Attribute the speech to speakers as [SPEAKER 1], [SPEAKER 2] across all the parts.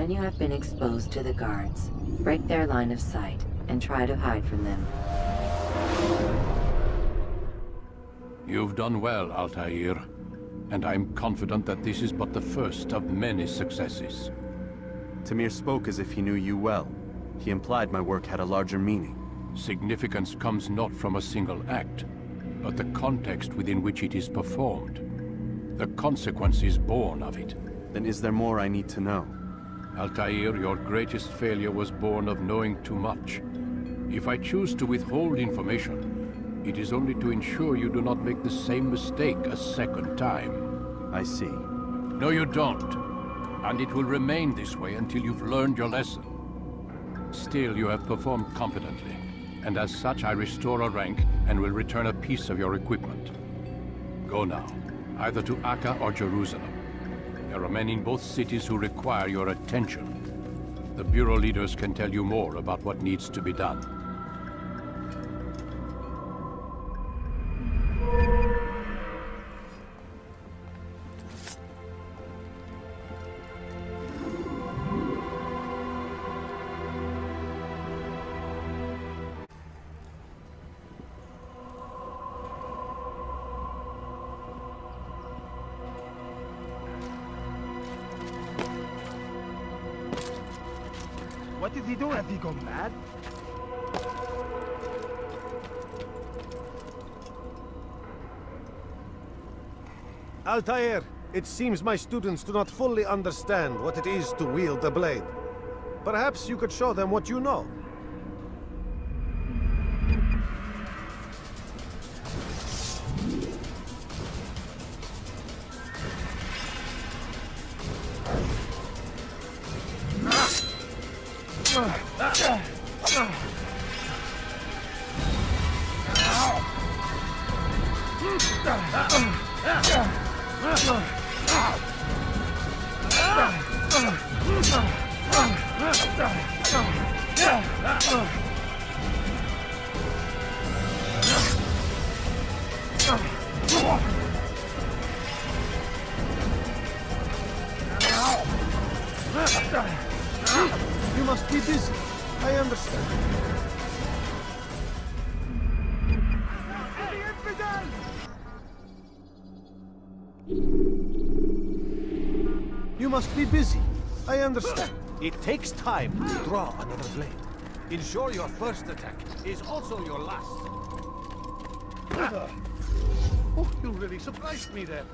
[SPEAKER 1] When you have been exposed to the guards, break their line of sight and try to hide from them.
[SPEAKER 2] You've done well, Altaïr, and I'm confident that this is but the first of many successes.
[SPEAKER 3] Tamir spoke as if he knew you well. He implied my work had a larger meaning.
[SPEAKER 2] Significance comes not from a single act, but the context within which it is performed. The consequences born of it.
[SPEAKER 3] Then is there more I need to know?
[SPEAKER 2] Altaïr, your greatest failure was born of knowing too much. If I choose to withhold information, it is only to ensure you do not make the same mistake a second time.
[SPEAKER 3] I see.
[SPEAKER 2] No, you don't. And it will remain this way until you've learned your lesson. Still, you have performed competently, and as such I restore a rank and will return a piece of your equipment. Go now, either to Akka or Jerusalem. There are men in both cities who require your attention. The Bureau leaders can tell you more about what needs to be done.
[SPEAKER 4] What did he do? Has he gone mad?
[SPEAKER 5] Altaïr, it seems my students do not fully understand what it is to wield a blade. Perhaps you could show them what you know. You must be busy. I understand. You must be busy. I understand. It takes time to draw another blade. Ensure your first attack is also your last.
[SPEAKER 4] Oh, you really surprised me there.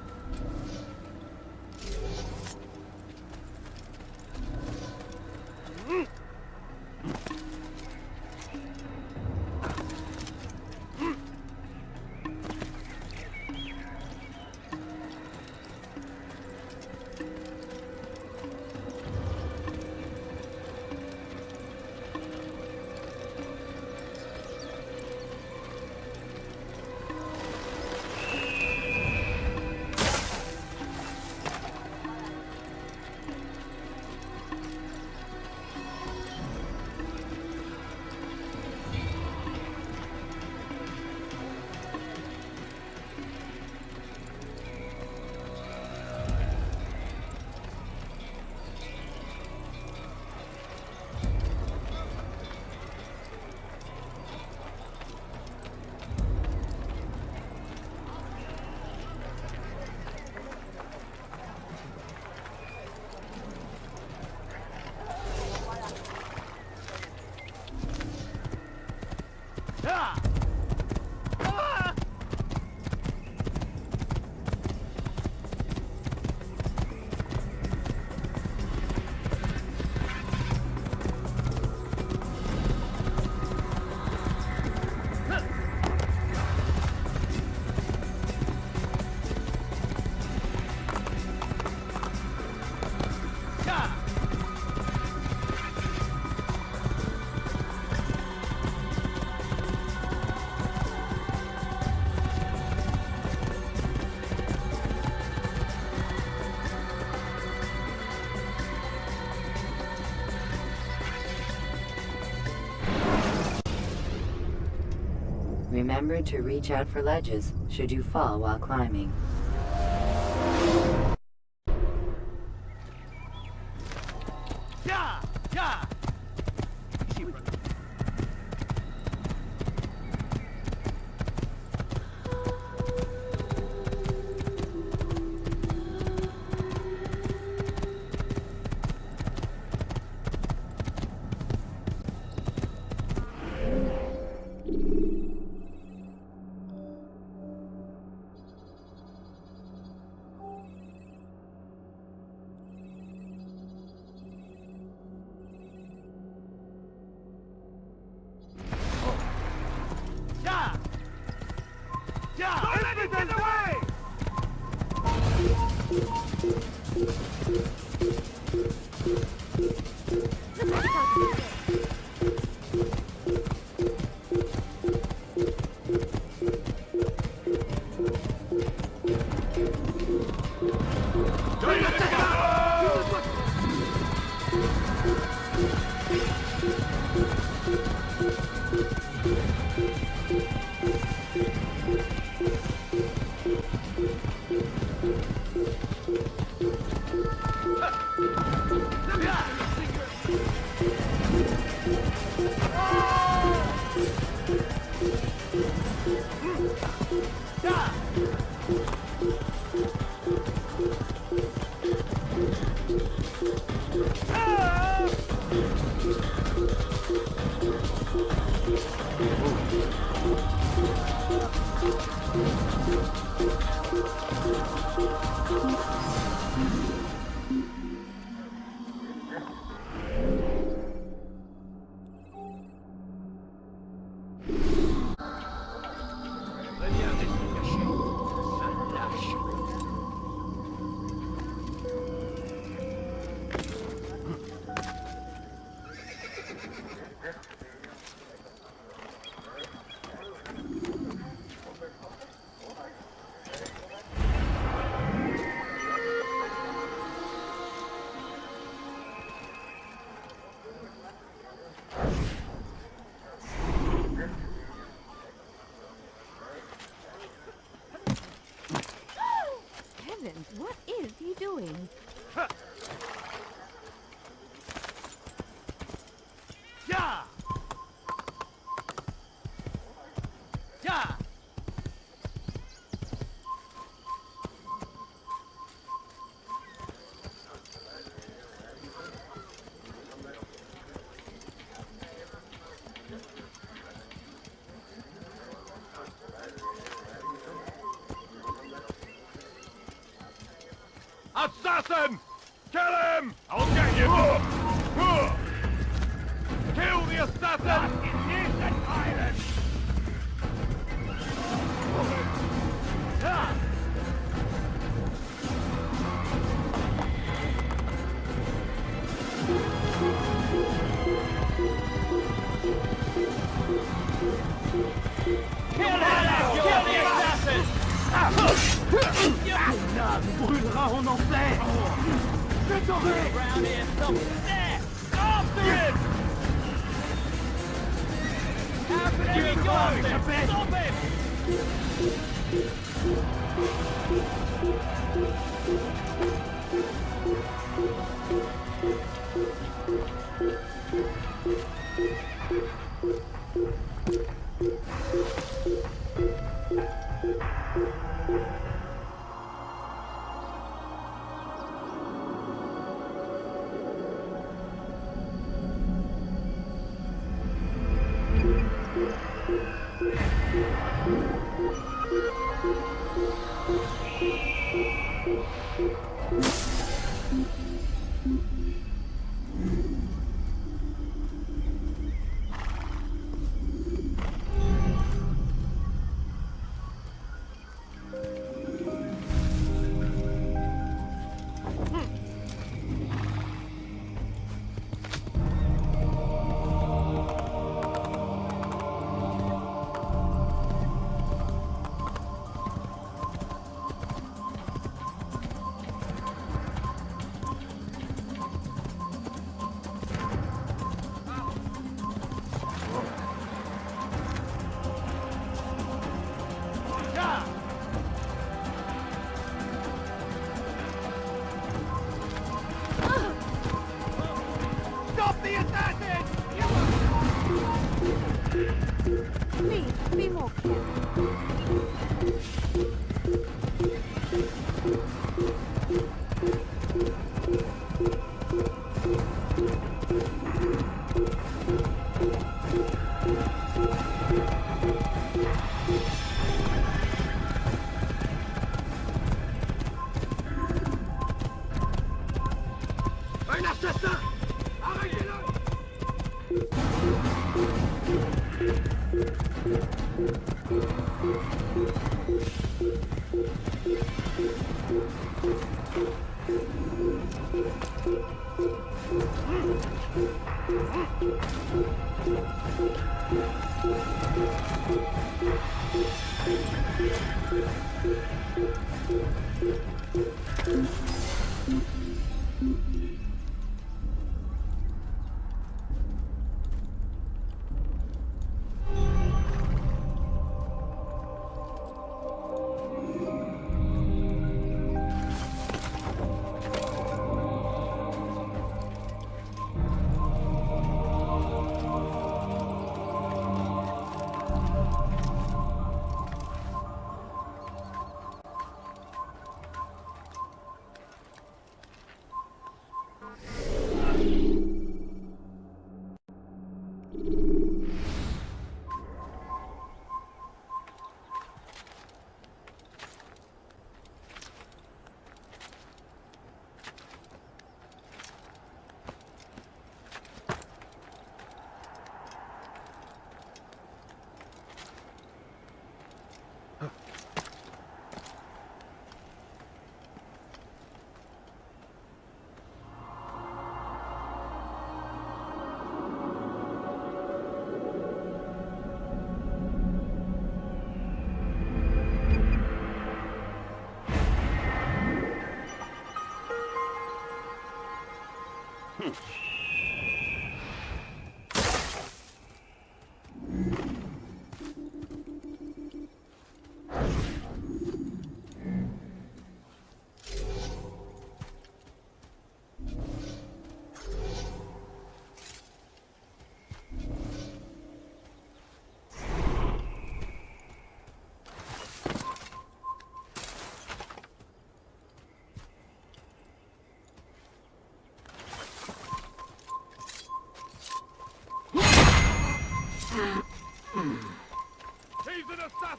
[SPEAKER 1] Remember to reach out for ledges should you fall while climbing.
[SPEAKER 4] Yeah!
[SPEAKER 6] What is he doing?
[SPEAKER 5] Yeah! Yeah! Assassin! Kill him! I'll get you! Kill the assassin! It is the tyrant! Kill the assassin!
[SPEAKER 4] Brûlera en enfer. Je t'aurai.
[SPEAKER 5] Around here, stop there! After him! After him, go! Stop him!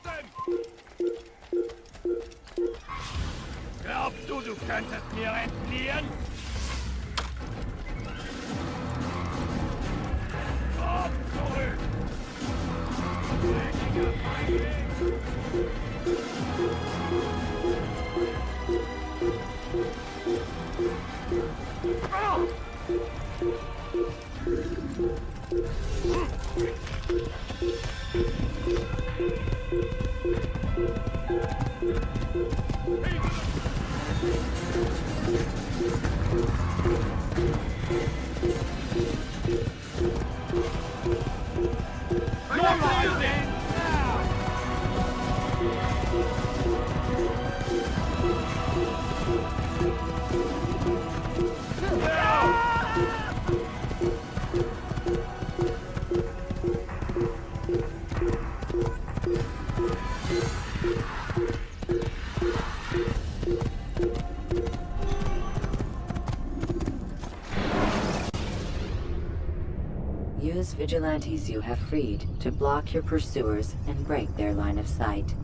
[SPEAKER 5] Warten! Glaubst du, du könntest mir entfliehen? Komm zurück! Mächtiger Feindling!
[SPEAKER 1] Use vigilantes you have freed to block your pursuers and break their line of sight.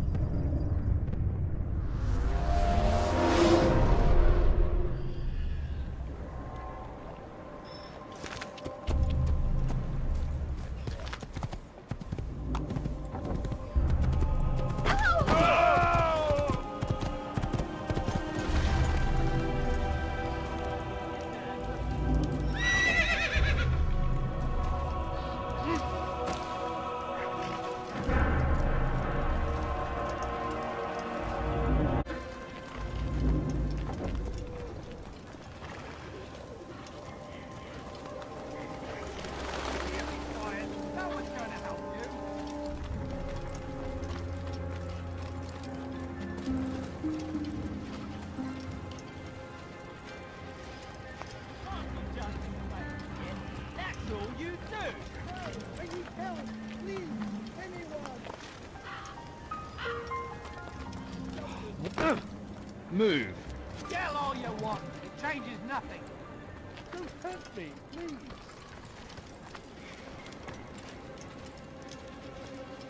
[SPEAKER 5] Move. Yell all you want. It changes nothing.
[SPEAKER 4] Don't hurt me, please.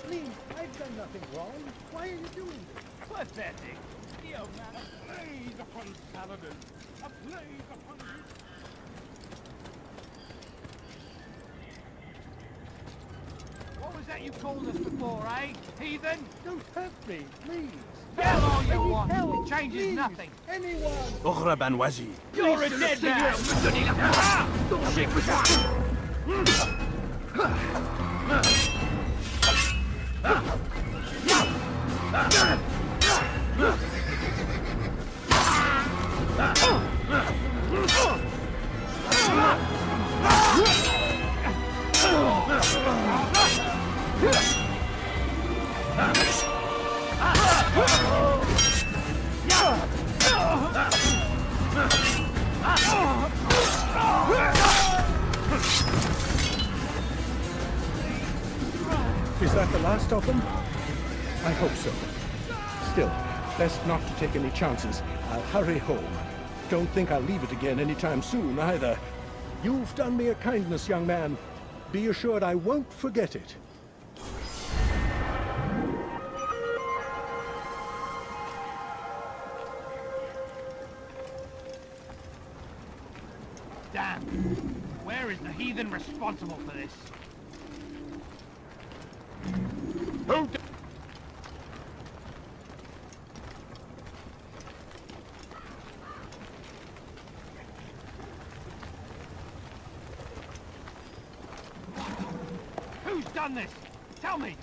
[SPEAKER 4] Please, I've done nothing wrong. Why are you doing this?
[SPEAKER 5] Pathetic. The old man, a blaze upon Saladin. A blaze upon you. What was that you called us before, eh? Heathen?
[SPEAKER 4] Don't hurt me, please.
[SPEAKER 5] Yell all you
[SPEAKER 4] I need
[SPEAKER 5] want.
[SPEAKER 4] help,
[SPEAKER 5] It changes
[SPEAKER 4] please.
[SPEAKER 5] nothing.
[SPEAKER 4] Anyone!
[SPEAKER 3] أغرى بنواجي.
[SPEAKER 5] You're a dead man!
[SPEAKER 7] Is that the last of them? I hope so. Still, best not to take any chances. I'll hurry home. Don't think I'll leave it again anytime soon, either. You've done me a kindness, young man. Be assured I won't forget it.
[SPEAKER 5] Damn. Where is the heathen responsible for this? Who d- Who's done this? Tell me!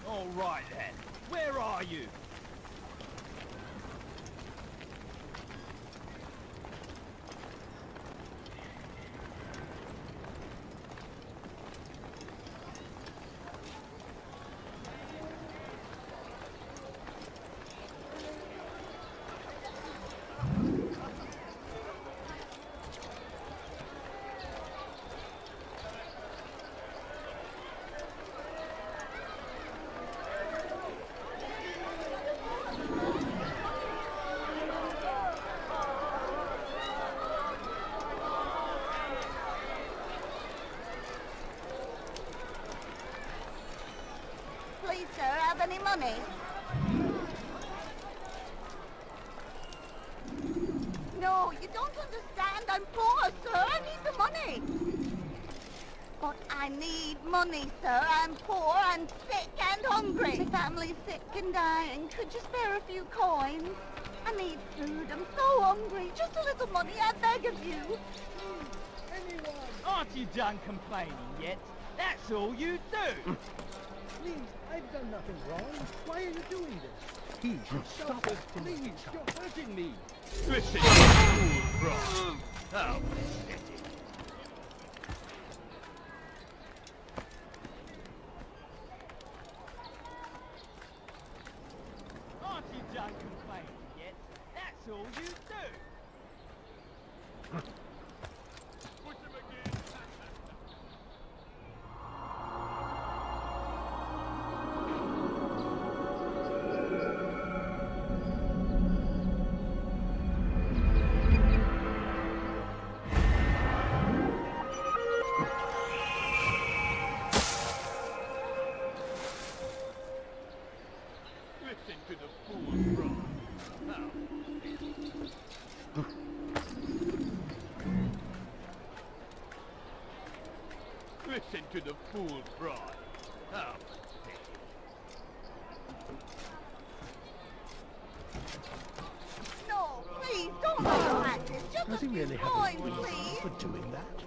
[SPEAKER 5] All right then. Where are you?
[SPEAKER 8] money? No, you don't understand. I'm poor, sir. I need the money. But I need money, sir. I'm poor and sick and hungry. My family's sick and dying. Could you spare a few coins? I need food. I'm so hungry. Just a little money, I beg of you.
[SPEAKER 4] Aren't you done complaining yet? That's all you do.
[SPEAKER 7] Please, I've done nothing wrong. Why are you doing this? He should stop it. Please, you're hurting me.
[SPEAKER 5] Listen, you fool, bro. How pathetic.
[SPEAKER 4] Aren't you done complaining yet? That's all you do.
[SPEAKER 5] Push him again. Listen to the fool's bro. How Listen to the fool's bride. How pathetic.
[SPEAKER 8] No, please, don't let him like this. Just
[SPEAKER 7] Does
[SPEAKER 8] a
[SPEAKER 7] he
[SPEAKER 8] few
[SPEAKER 7] really have a
[SPEAKER 8] coins,
[SPEAKER 7] reason
[SPEAKER 8] please.
[SPEAKER 7] for doing that?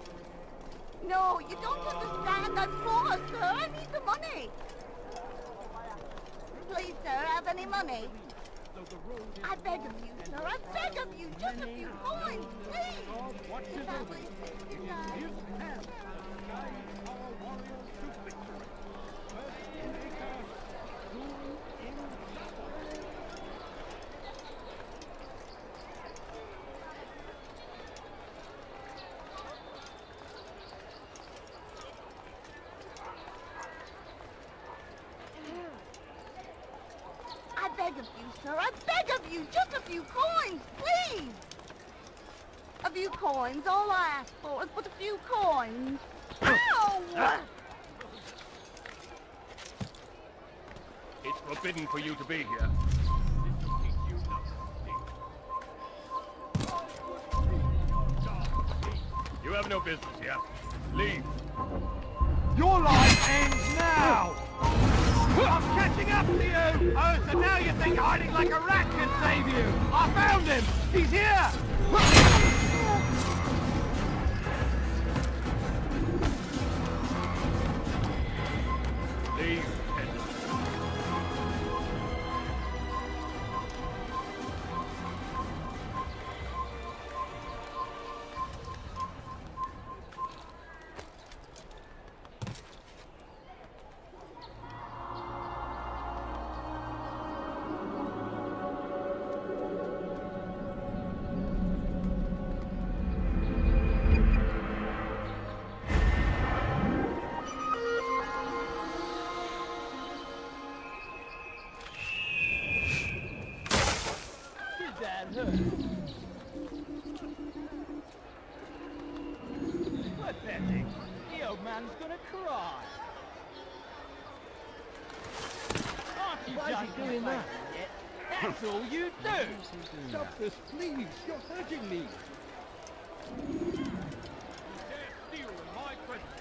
[SPEAKER 8] No, you don't understand. I'm poor, sir. I need the money. Please, sir, have any money? I beg of you, sir. I beg of you. Just a few coins, please. My family's sick and dying. I beg of you, sir. I beg of you. Just a few coins, please. A few coins. All I ask for is but a few coins. Ow!
[SPEAKER 5] It's forbidden for you to be here. This will teach you nothing. You have no business here. Leave.
[SPEAKER 4] Your life ends now! I'm catching up to you! Oh, so now you think hiding like a rat can save you! I found him! He's here!
[SPEAKER 5] Leave.
[SPEAKER 4] That hurt. Pathetic. The old man's gonna cry. Aren't you
[SPEAKER 7] Why is
[SPEAKER 4] done
[SPEAKER 7] he doing
[SPEAKER 4] complaining
[SPEAKER 7] that?
[SPEAKER 4] yet? That's all you do.
[SPEAKER 7] Stop this, please. You're hurting me.
[SPEAKER 5] Dare steal in my presence.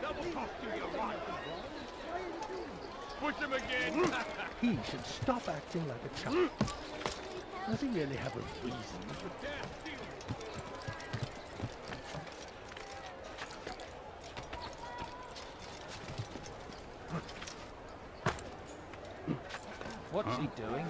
[SPEAKER 5] Double cost you your life. Push him again.
[SPEAKER 7] He should stop acting like a child. Does he really have a reason?
[SPEAKER 5] Dare steal.
[SPEAKER 4] What's he doing?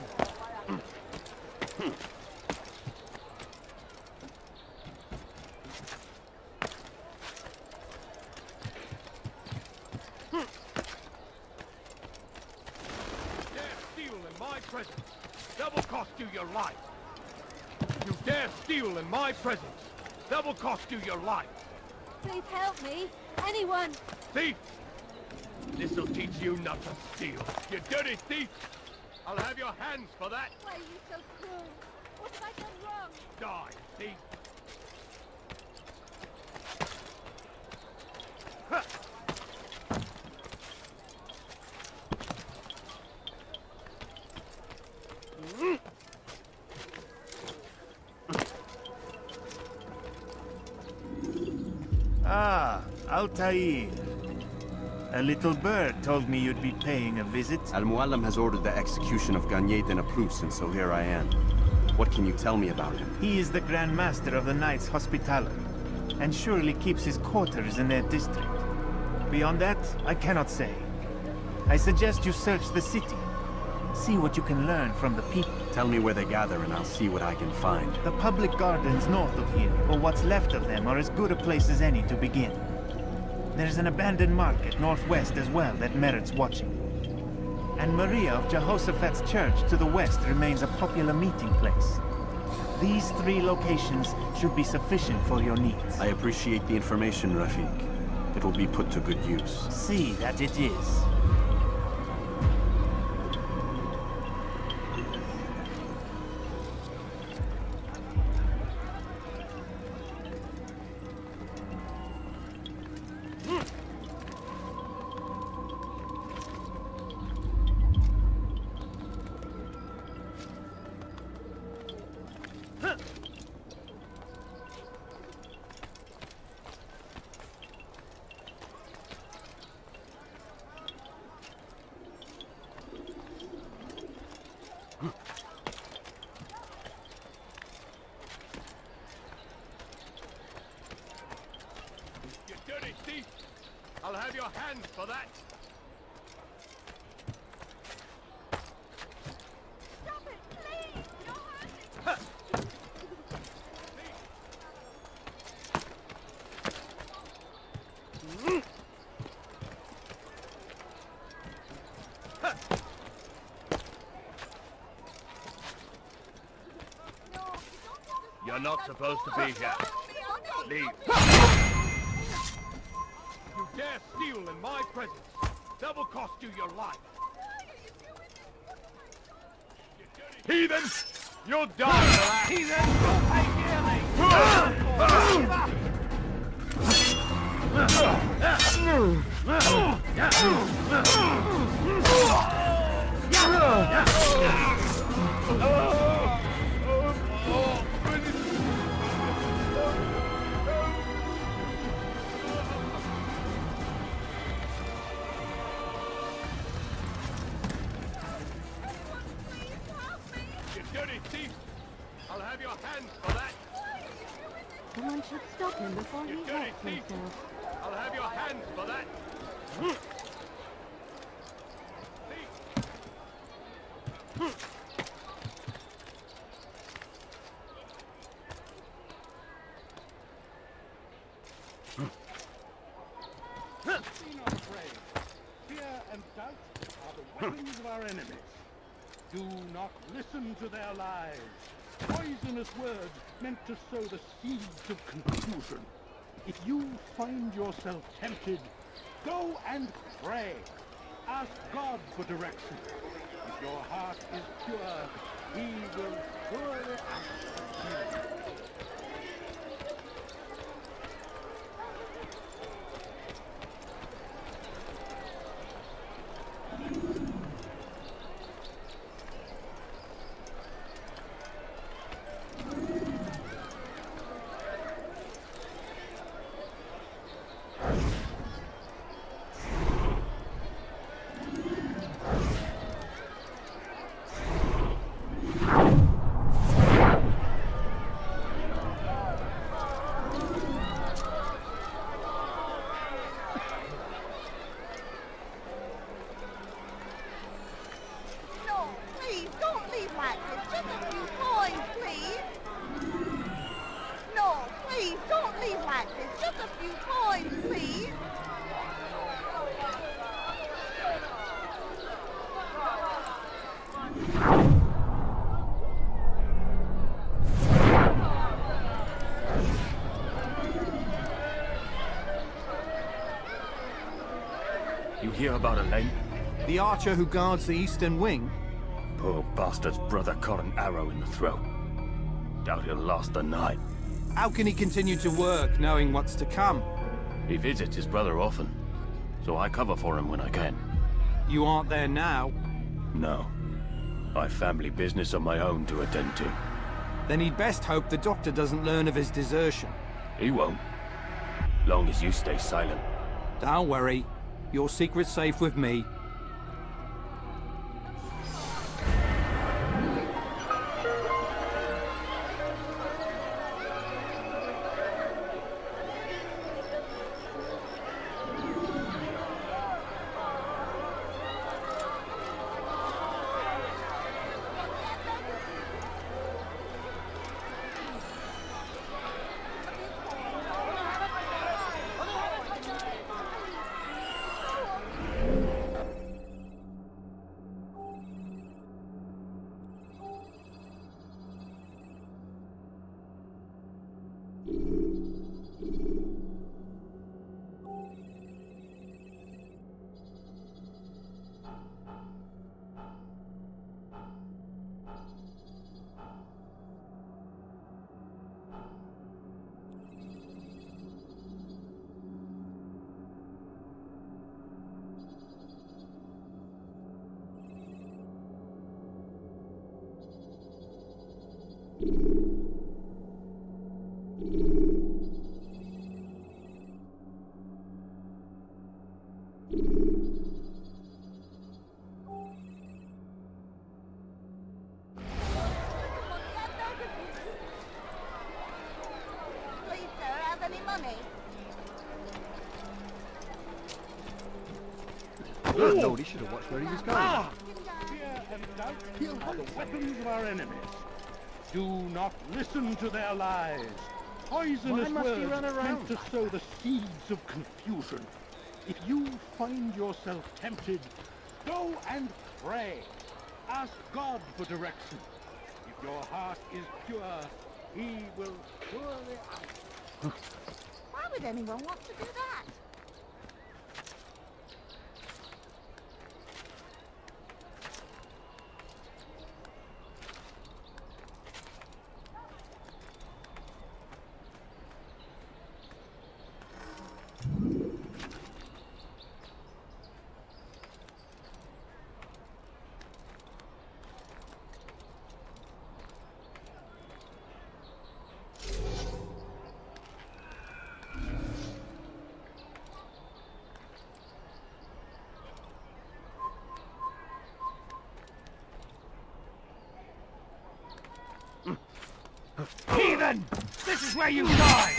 [SPEAKER 5] Dare steal in my presence. Double cost you your life. You dare steal in my presence. Double cost you your life.
[SPEAKER 6] Please help me. Anyone.
[SPEAKER 5] Thief! This'll teach you not to steal. You dirty thief! I'll have your hands for that.
[SPEAKER 6] Why are you so cruel? What have I done wrong?
[SPEAKER 5] Die, thief!
[SPEAKER 9] Ah, Altaïr. A little bird told me you'd be paying a visit.
[SPEAKER 3] Mualim has ordered the execution of Gagné de Naplouse, and so here I am. What can you tell me about him?
[SPEAKER 9] He is the Grand Master of the Knights Hospitaller, and surely keeps his quarters in their district. Beyond that, I cannot say. I suggest you search the city. See what you can learn from the people.
[SPEAKER 3] Tell me where they gather and I'll see what I can find.
[SPEAKER 9] The public gardens north of here, or what's left of them, are as good a place as any to begin. There's an abandoned market northwest as well that merits watching. And Maria of Jehoshaphat's church to the west remains a popular meeting place. These 3 locations should be sufficient for your needs.
[SPEAKER 3] I appreciate the information, Rafik. It will be put to good use.
[SPEAKER 9] See that it is.
[SPEAKER 5] You dirty thief! I'll have your hands for that!
[SPEAKER 8] Stop it, please! You're hurting.
[SPEAKER 5] You're not supposed to be here. Leave. You dare steal in my presence. That will cost you your life. Heathen! You'll die for that!
[SPEAKER 4] Heathen, you'll pay dearly!
[SPEAKER 5] Dirty thief! I'll have your hands for that!
[SPEAKER 6] Someone should stop him before he
[SPEAKER 5] You dirty
[SPEAKER 6] hurts
[SPEAKER 5] thief!
[SPEAKER 6] himself.
[SPEAKER 5] I'll have your hands for that!
[SPEAKER 7] Be not afraid. Fear and doubt are the weapons of our enemies. Do not listen to their lies. Poisonous words meant to sow the seeds of confusion. If you find yourself tempted, go and pray. Ask God for direction. If your heart is pure, He will surely act healing.
[SPEAKER 8] No, please, don't leave like this. Just a few coins, please. No, please, don't leave like this. Just a few coins, please.
[SPEAKER 10] You hear about Elaine?
[SPEAKER 11] The archer who guards the eastern wing?
[SPEAKER 10] Poor bastard's brother caught an arrow in the throat. Doubt he'll last the night.
[SPEAKER 11] How can he continue to work, knowing what's to come?
[SPEAKER 10] He visits his brother often, so I cover for him when I can.
[SPEAKER 11] You aren't there now?
[SPEAKER 10] No. I've family business of my own to attend to.
[SPEAKER 11] Then he'd best hope the doctor doesn't learn of his desertion.
[SPEAKER 10] He won't. Long as you stay silent.
[SPEAKER 11] Don't worry. Your secret's safe with me.
[SPEAKER 7] Good Lord, he should have watched where he was going. Fear and doubt are the weapons of our enemies. Do not listen to their lies. Poisonous words meant to sow the seeds of confusion. If you find yourself tempted, go and pray. Ask God for direction. If your heart is pure, he will surely answer.
[SPEAKER 8] Why would anyone want to do that?
[SPEAKER 4] Heathen! This is where you die!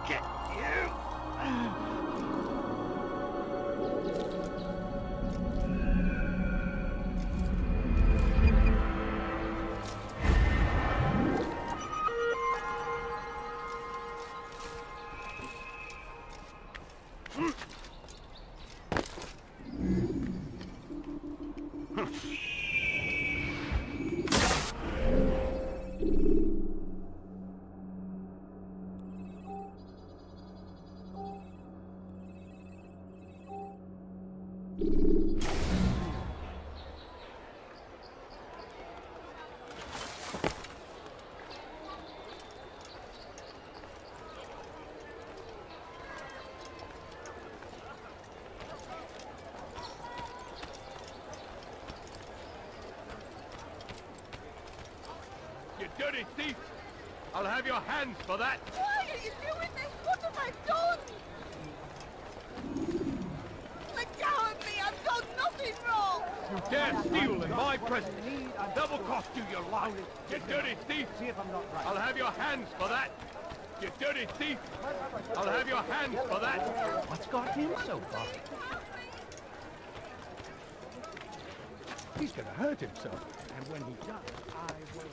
[SPEAKER 4] Get you!
[SPEAKER 5] Dirty thief! I'll have your hands for that!
[SPEAKER 8] Why are you doing this? What have I done? Let go of me! I've done nothing wrong!
[SPEAKER 5] You dare steal in my presence! Double cost you your life! You dirty thief!
[SPEAKER 4] See if I'm not right.
[SPEAKER 5] I'll have your hands for that! You dirty thief! I'll have your hands for that!
[SPEAKER 4] What's got him so far?
[SPEAKER 7] He's going to hurt himself. And when he does, I will...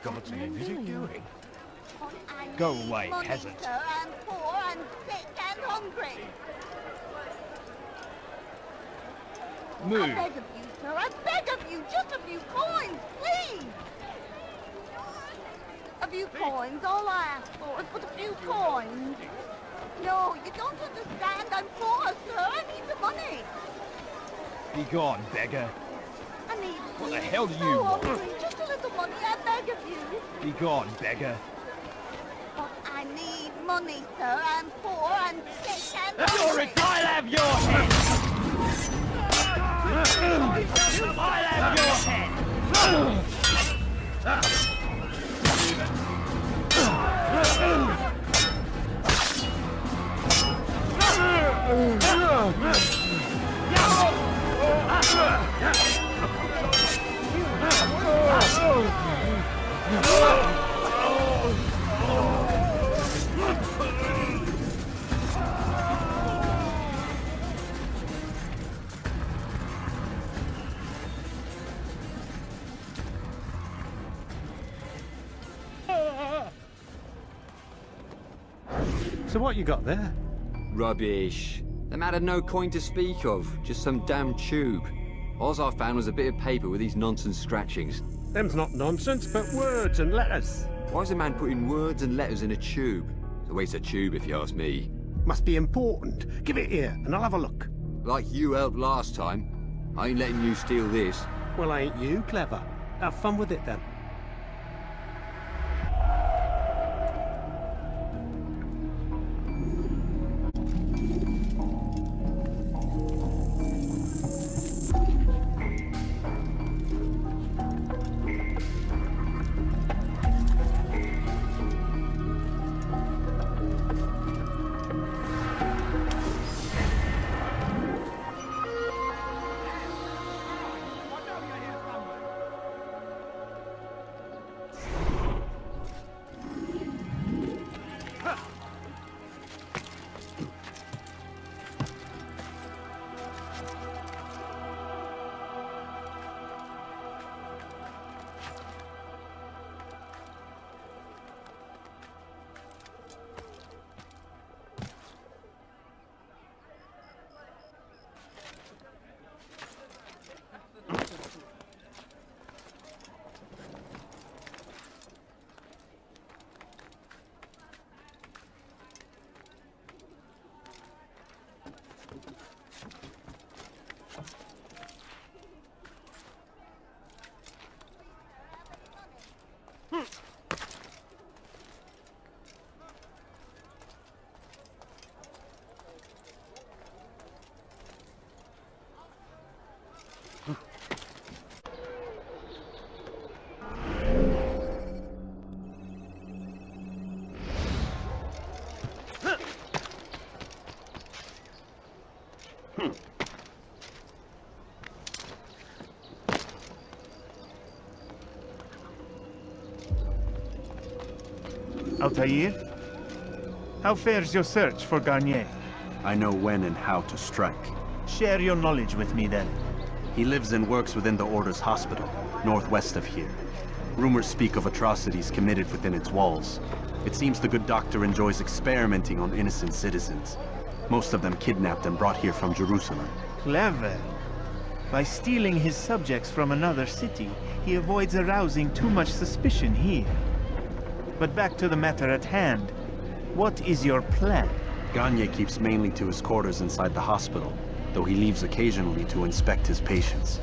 [SPEAKER 5] God's name is it doing?
[SPEAKER 4] Go away, peasant.
[SPEAKER 8] Sir, I'm poor and sick and hungry.
[SPEAKER 4] Move.
[SPEAKER 8] I beg of you, sir, I beg of you, just a few coins, please. A few coins, all I ask for is but a few coins. No, you don't understand, I'm poor, sir, I need the money.
[SPEAKER 4] Be gone, beggar.
[SPEAKER 8] I need
[SPEAKER 4] What the
[SPEAKER 8] please,
[SPEAKER 4] hell do
[SPEAKER 8] so
[SPEAKER 4] you want?
[SPEAKER 8] hungry, just a little money, I beg of you.
[SPEAKER 4] Be gone, beggar.
[SPEAKER 8] But I need money, sir, I'm poor and sick and
[SPEAKER 4] You're
[SPEAKER 8] hungry.
[SPEAKER 4] I'll have your head! I'll have your head!
[SPEAKER 12] So what you got there?
[SPEAKER 13] Rubbish. The man had no coin to speak of, just some damn tube. All I found was a bit of paper with these nonsense scratchings.
[SPEAKER 12] Them's not nonsense, but words and letters.
[SPEAKER 13] Why is a man putting words and letters in a tube? It's a waste of tube, if you ask me.
[SPEAKER 12] Must be important. Give it here, and I'll have a look.
[SPEAKER 13] Like you helped last time. I ain't letting you steal this.
[SPEAKER 12] Well, ain't you clever? Have fun with it, then.
[SPEAKER 9] Altaïr? How fares your search for Garnier?
[SPEAKER 3] I know when and how to strike.
[SPEAKER 9] Share your knowledge with me then.
[SPEAKER 3] He lives and works within the Order's hospital, northwest of here. Rumors speak of atrocities committed within its walls. It seems the good doctor enjoys experimenting on innocent citizens. Most of them kidnapped and brought here from Jerusalem.
[SPEAKER 9] Clever. By stealing his subjects from another city, he avoids arousing too much suspicion here. But back to the matter at hand. What is your plan?
[SPEAKER 3] Garnier keeps mainly to his quarters inside the hospital, though he leaves occasionally to inspect his patients.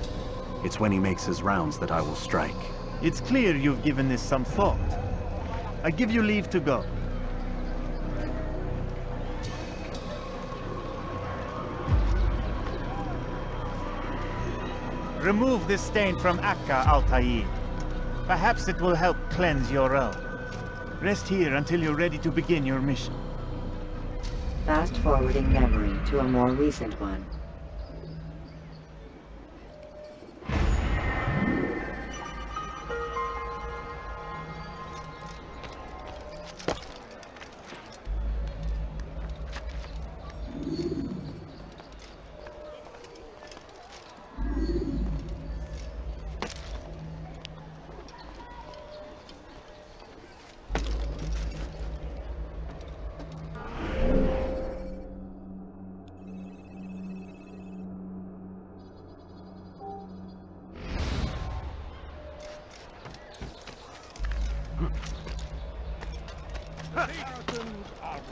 [SPEAKER 3] It's when he makes his rounds that I will strike.
[SPEAKER 9] It's clear you've given this some thought. I give you leave to go. Remove this stain from Akka, Altaïr. Perhaps it will help cleanse your own. Rest here until you're ready to begin your mission.
[SPEAKER 1] Fast-forwarding memory to a more recent one.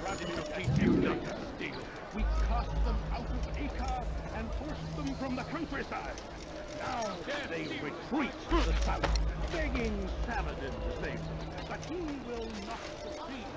[SPEAKER 5] Vladimir teach you not to steal.
[SPEAKER 7] We cast them out of Acre and forced them from the countryside. Now they retreat to the south, begging Saladin to save them. But he will not succeed.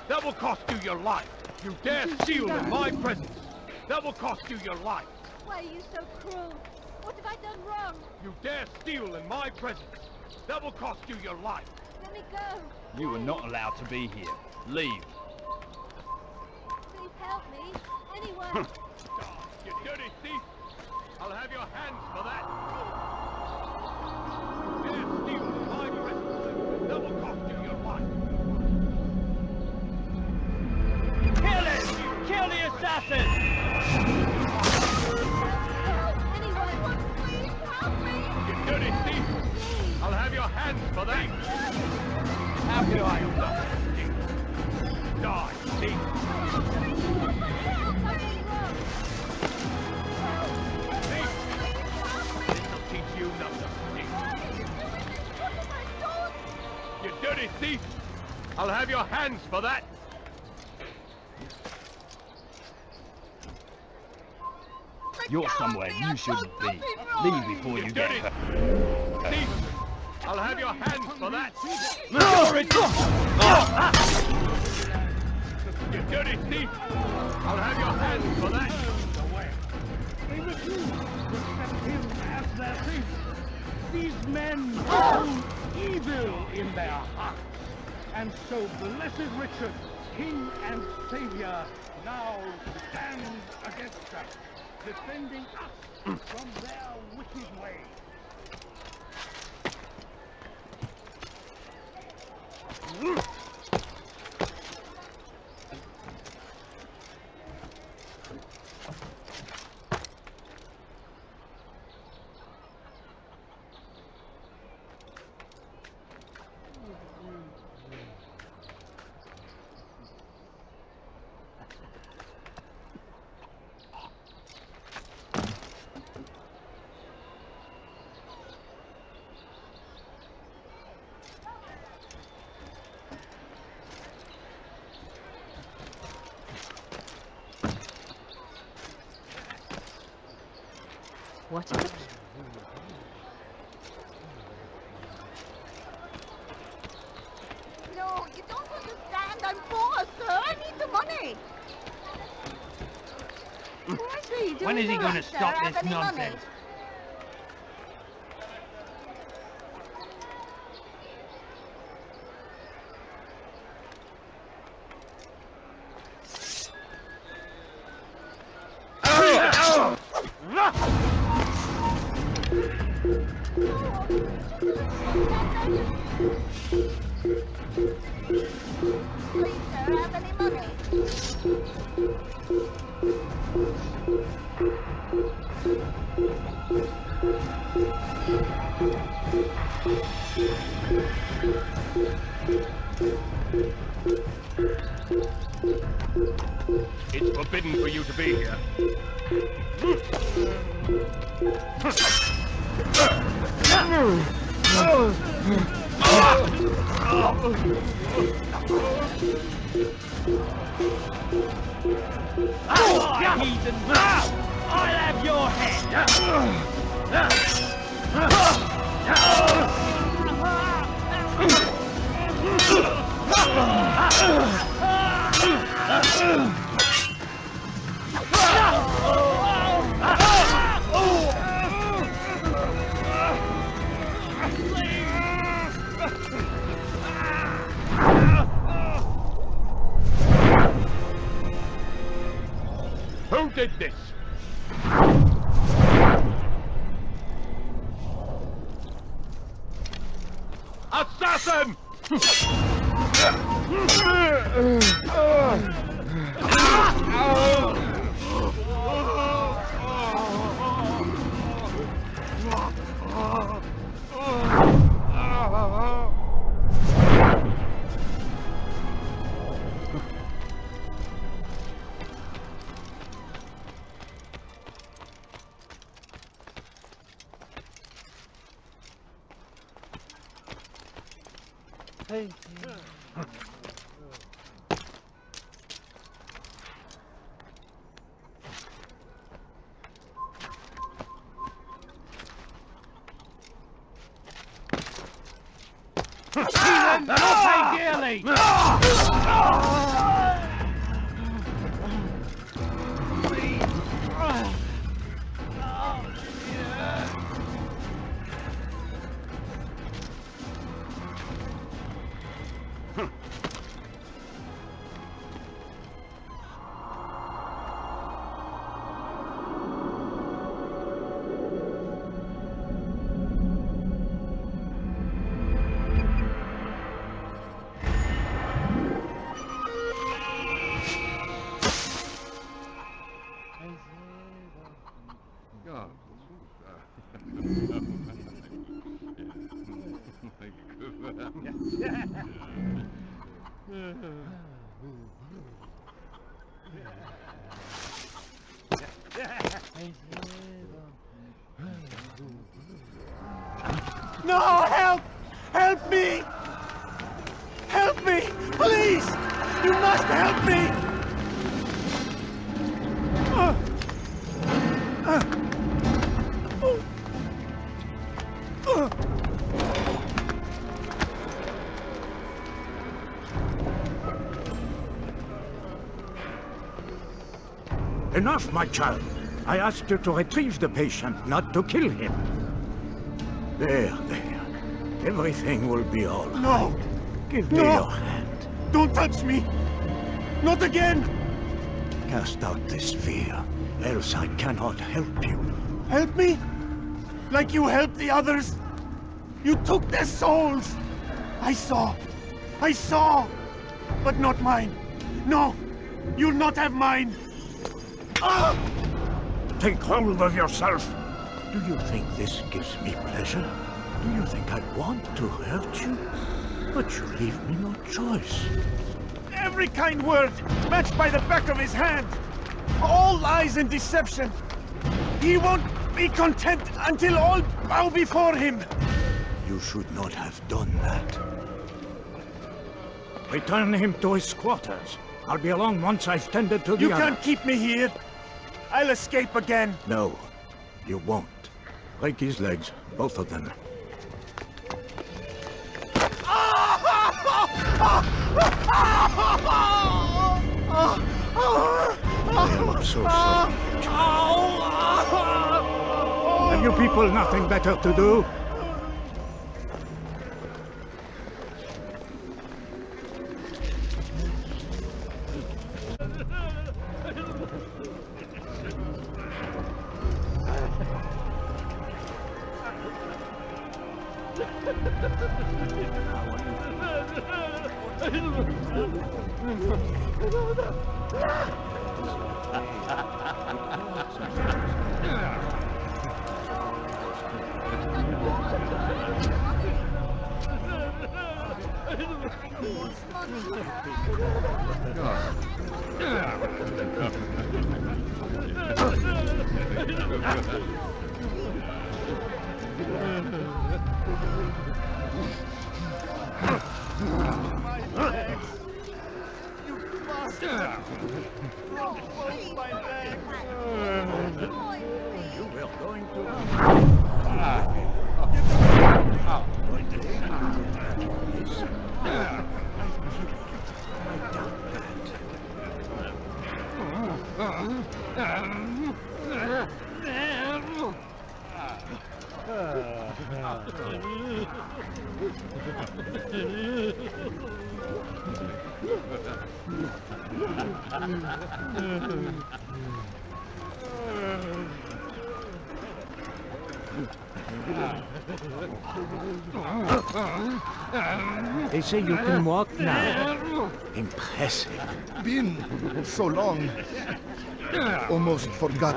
[SPEAKER 5] That will cost you your life. You dare steal in my presence. That will cost you your life.
[SPEAKER 6] Why are you so cruel? What have I done wrong?
[SPEAKER 5] You dare steal in my presence. That will cost you your life.
[SPEAKER 6] Let me go.
[SPEAKER 14] You are not allowed to be here. Leave.
[SPEAKER 6] Please help me. Anyone.
[SPEAKER 5] You dirty thief. I'll have your hands for that. You dare steal in my presence. That will cost you your life.
[SPEAKER 4] Kill him! Kill the assassin!
[SPEAKER 6] Anyone, please help me!
[SPEAKER 5] You dirty thief! I'll have your hands for that!
[SPEAKER 4] How can I help that?
[SPEAKER 5] Die, thief! This'll teach you nothing, thief! You dirty thief! I'll have your hands for that!
[SPEAKER 14] You're somewhere you shouldn't be. Leave before you get hurt.
[SPEAKER 5] Thief! I'll have your hands for that! You dirty thief! I'll have your hands for that!
[SPEAKER 7] They refuse to accept him as their savior. These men hold evil in their hearts. And so Blessed Richard, King and Savior, now stands against them, defending us from their wicked ways.
[SPEAKER 6] What is it?
[SPEAKER 8] No, you don't understand. I'm poor, sir. I need the money.
[SPEAKER 4] When is he going to stop this nonsense?
[SPEAKER 8] Money? Please, sir, have any money?
[SPEAKER 5] It's forbidden for you to be here.
[SPEAKER 4] Heathen! I'll have your head!
[SPEAKER 5] Who did this? Assassin!
[SPEAKER 4] Heathen, you'll pay dearly! No, help! Help me! Help me! Please! You must help me!
[SPEAKER 15] Enough, my child. I asked you to retrieve the patient, not to kill him. There. Everything will be all right.
[SPEAKER 4] No!
[SPEAKER 15] Give me your hand.
[SPEAKER 4] Don't touch me! Not again!
[SPEAKER 15] Cast out this fear, else I cannot help you.
[SPEAKER 4] Help me? Like you helped the others? You took their souls! I saw! But not mine! No! You'll not have mine! Ah!
[SPEAKER 15] Take hold of yourself! Do you think this gives me pleasure? Do you think I want to hurt you? But you leave me no choice.
[SPEAKER 4] Every kind word matched by the back of his hand! All lies and deception! He won't be content until all bow before him!
[SPEAKER 15] You should not have done that. Return him to his quarters. I'll be along once I've tended to the
[SPEAKER 4] You
[SPEAKER 15] other.
[SPEAKER 4] can't keep me here! I'll escape again!
[SPEAKER 15] No, you won't. Break his legs, both of them. I am so sorry. Have you people nothing better to do? They say you can walk now. Impressive.
[SPEAKER 16] Been so long. Almost forgot.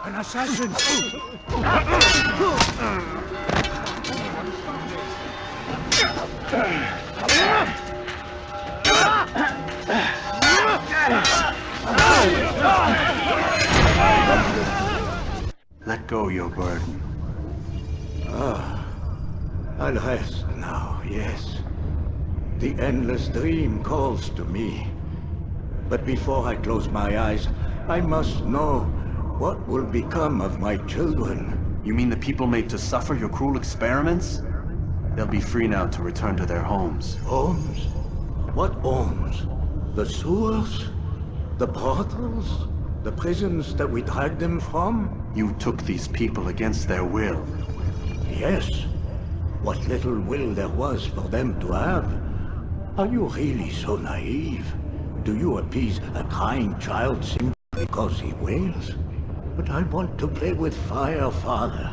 [SPEAKER 15] An assassin!
[SPEAKER 3] Let go your burden.
[SPEAKER 15] I'll rest now, yes. The endless dream calls to me. But before I close my eyes, I must know what will become of my children.
[SPEAKER 3] You mean the people made to suffer your cruel experiments? They'll be free now to return to their homes.
[SPEAKER 15] Homes? What homes? The sewers? The brothels? The prisons that we dragged them from?
[SPEAKER 3] You took these people against their will.
[SPEAKER 15] Yes. What little will there was for them to have. Are you really so naive? Do you appease a crying child simply because he wails? But I want to play with fire, Father.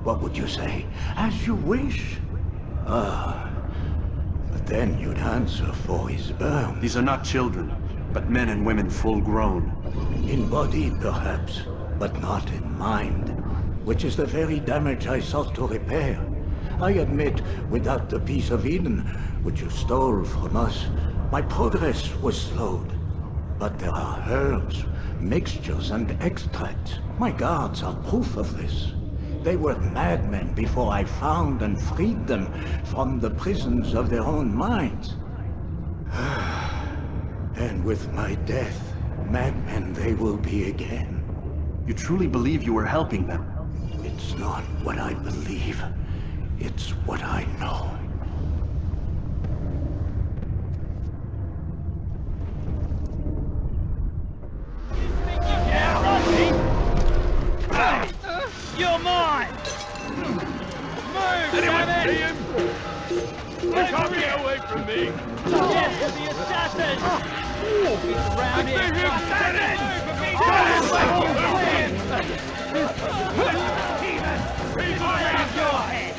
[SPEAKER 15] What would you say? As you wish. But then you'd answer for his burn.
[SPEAKER 3] These are not children, but men and women full grown.
[SPEAKER 15] In body, perhaps, but not in mind, which is the very damage I sought to repair. I admit, without the piece of Eden, which you stole from us, my progress was slowed. But there are herbs, mixtures, and extracts. My guards are proof of this. They were madmen before I found and freed them from the prisons of their own minds. And with my death, madmen they will be again.
[SPEAKER 3] You truly believe you were helping them?
[SPEAKER 15] It's not what I believe. It's what I know.
[SPEAKER 4] You're mine! Move, damn it!
[SPEAKER 5] You can't get away from me!
[SPEAKER 4] Yes, to the assassin! He's around here!
[SPEAKER 5] He's around your head!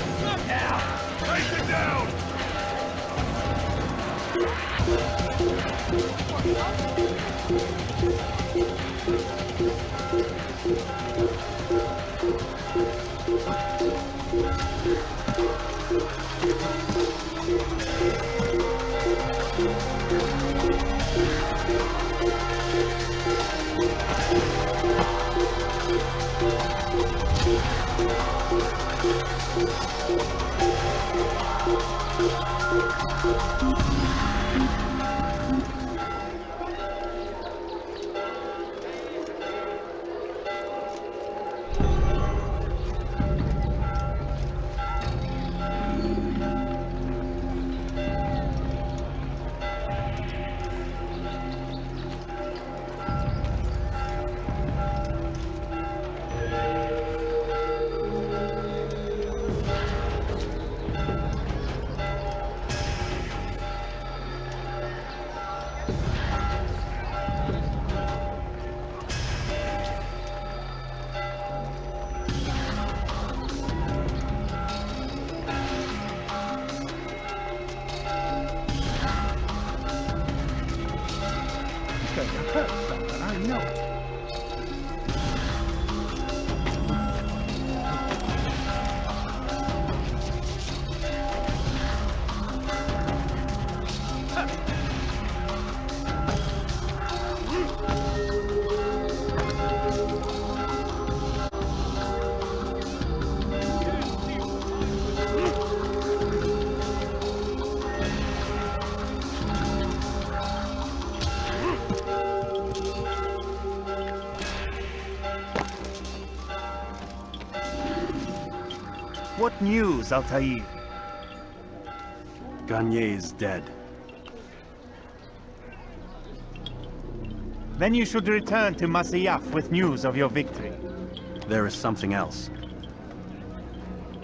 [SPEAKER 5] Now! Take it down!
[SPEAKER 7] I know it.
[SPEAKER 9] What news, Altaïr?
[SPEAKER 3] Garnier is dead.
[SPEAKER 9] Then you should return to Masyaf with news of your victory.
[SPEAKER 3] There is something else.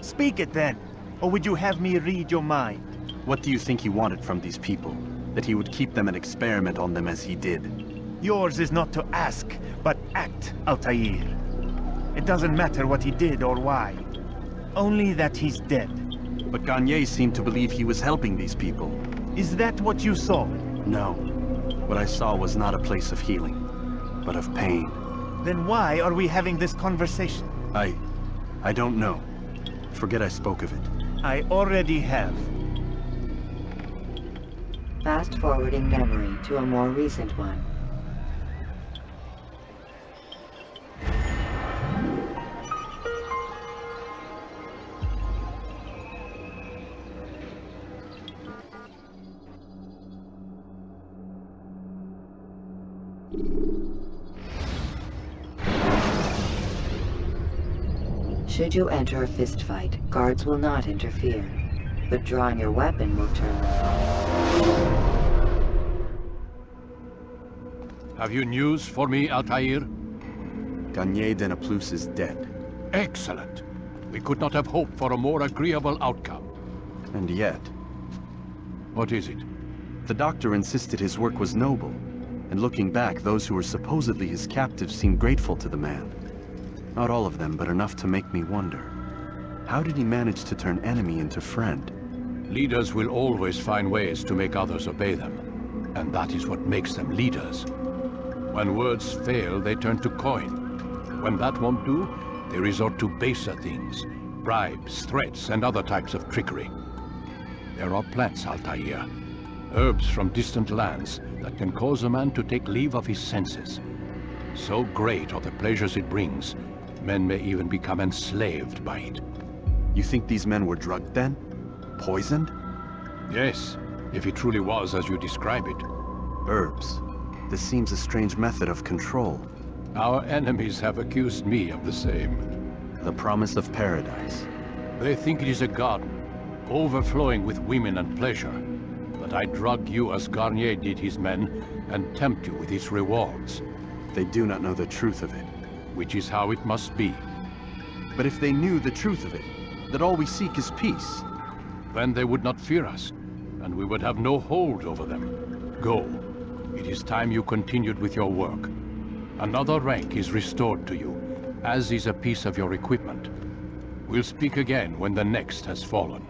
[SPEAKER 9] Speak it then, or would you have me read your mind?
[SPEAKER 3] What do you think he wanted from these people? That he would keep them and experiment on them as he did?
[SPEAKER 9] Yours is not to ask, but act, Altaïr. doesn't matter what he did or why. Only that he's dead.
[SPEAKER 3] But Garnier seemed to believe he was helping these people.
[SPEAKER 9] Is that what you saw?
[SPEAKER 3] No. What I saw was not a place of healing, but of pain.
[SPEAKER 9] Then why are we having this conversation?
[SPEAKER 3] I don't know. Forget I spoke of it.
[SPEAKER 9] I already have.
[SPEAKER 1] Fast-forwarding memory to a more recent one. Should you enter a fistfight, guards will not interfere, but drawing your weapon will turn them.
[SPEAKER 2] Have you news for me, Altaïr?
[SPEAKER 3] Garnier de Naplouse is dead.
[SPEAKER 2] Excellent. We could not have hoped for a more agreeable outcome.
[SPEAKER 3] And yet...
[SPEAKER 2] What is it?
[SPEAKER 3] The doctor insisted his work was noble, and looking back, those who were supposedly his captives seemed grateful to the man. Not all of them, but enough to make me wonder. How did he manage to turn enemy into friend?
[SPEAKER 2] Leaders will always find ways to make others obey them, and that is what makes them leaders. When words fail, they turn to coin. When that won't do, they resort to baser things, bribes, threats, and other types of trickery. There are plants, Altaïr, herbs from distant lands that can cause a man to take leave of his senses. So great are the pleasures it brings, men may even become enslaved by it.
[SPEAKER 3] You think these men were drugged then? Poisoned?
[SPEAKER 2] Yes, if it truly was as you describe it.
[SPEAKER 3] Herbs. This seems a strange method of control.
[SPEAKER 2] Our enemies have accused me of the same.
[SPEAKER 3] The promise of paradise.
[SPEAKER 2] They think it is a garden, overflowing with women and pleasure. But I drug you as Garnier did his men, and tempt you with its rewards.
[SPEAKER 3] They do not know the truth of it.
[SPEAKER 2] Which is how it must be.
[SPEAKER 3] But if they knew the truth of it, that all we seek is peace,
[SPEAKER 2] then they would not fear us, and we would have no hold over them. Go. It is time you continued with your work. Another rank is restored to you, as is a piece of your equipment. We'll speak again when the next has fallen.